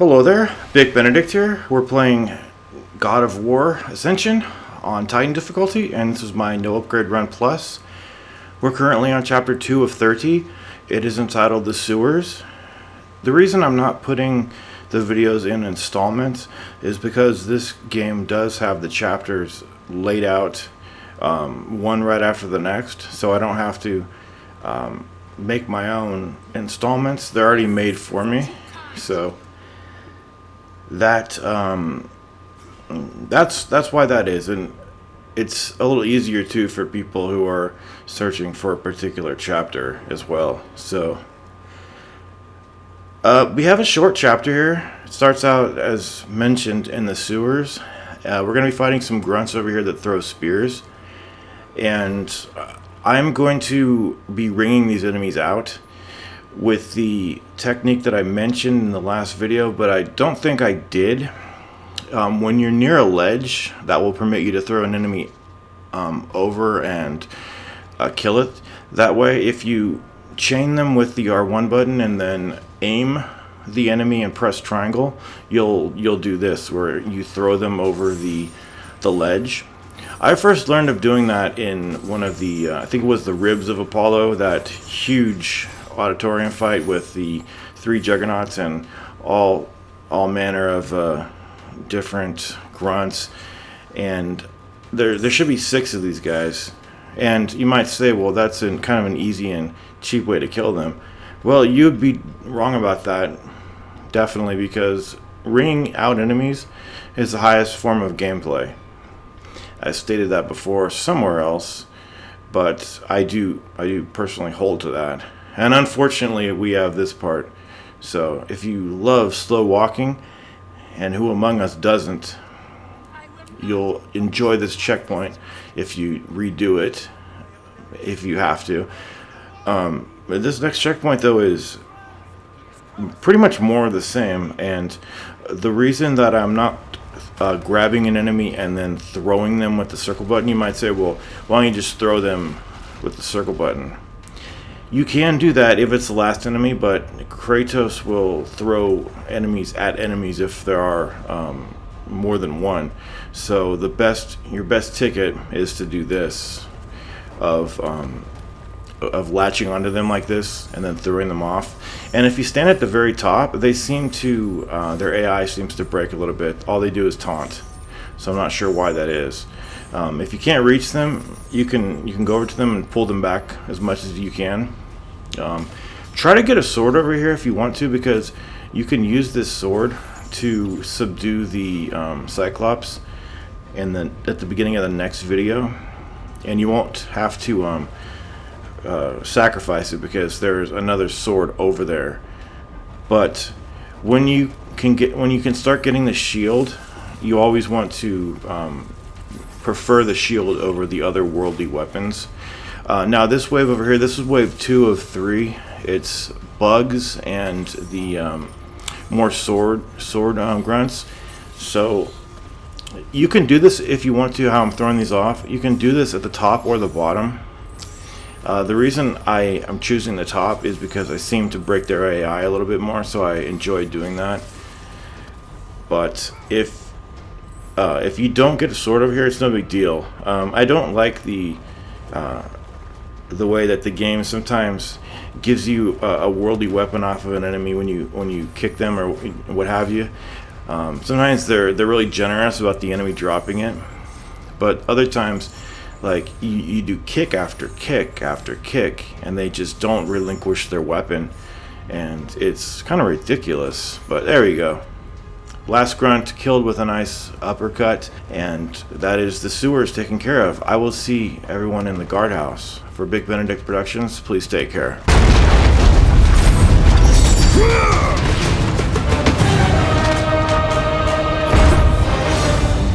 Hello there, Big Benedict here. We're playing God of War Ascension on Titan difficulty, and this is my no upgrade run plus. We're currently on chapter 2 of 30. It is entitled The Sewers. The reason I'm not putting the videos in installments is because this game does have the chapters laid out one right after the next, so I don't have to make my own installments. They're already made for me, so that's why that is. And it's a little easier too for people who are searching for a particular chapter as well. So we have a short chapter here. It starts out as mentioned in the sewers. We're going to be fighting some grunts over here that throw spears, and I'm going to be ringing these enemies out with the technique that I mentioned in the last video, but I don't think I did. When you're near a ledge, that will permit you to throw an enemy over and kill it. That way, if you chain them with the R1 button and then aim the enemy and press triangle, you'll do this, where you throw them over the ledge. I first learned of doing that in one of the, I think it was the Ribs of Apollo, that huge auditorium fight with the 3 juggernauts and all manner of different grunts, and there should be 6 of these guys. And you might say, well, that's kind of an easy and cheap way to kill them. Well, you'd be wrong about that, definitely, because ringing out enemies is the highest form of gameplay. I stated that before somewhere else, but I do personally hold to that. And unfortunately, we have this part. So if you love slow walking, and who among us doesn't, you'll enjoy this checkpoint if you redo it, if you have to. But this next checkpoint, though, is pretty much more of the same. And the reason that I'm not grabbing an enemy and then throwing them with the circle button, you might say, well, why don't you just throw them with the circle button? You can do that if it's the last enemy, but Kratos will throw enemies at enemies if there are more than one. So your best ticket is to do this, of latching onto them like this and then throwing them off. And if you stand at the very top, they seem to their AI seems to break a little bit. All they do is taunt, so I'm not sure why that is. If you can't reach them, you can go over to them and pull them back as much as you can. Try to get a sword over here if you want to, because you can use this sword to subdue the Cyclops, and then at the beginning of the next video, and you won't have to sacrifice it because there's another sword over there. But when you can start getting the shield, you always want to prefer the shield over the other worldly weapons. Now this wave over here, this is wave 2 of 3. It's bugs and the more sword grunts. So you can do this if you want to, how I'm throwing these off. You can do this at the top or the bottom. The reason I am choosing the top is because I seem to break their AI a little bit more, so I enjoy doing that. But if you don't get a sword over here, it's no big deal. I don't like the way that the game sometimes gives you a worldly weapon off of an enemy when you kick them or what have you. Sometimes they're really generous about the enemy dropping it, but other times, like you do kick after kick after kick, and they just don't relinquish their weapon, and it's kind of ridiculous. But there you go. Last grunt killed with a nice uppercut, and that is the sewers taken care of. I will see everyone in the guardhouse. For Big Benedict Productions, please take care.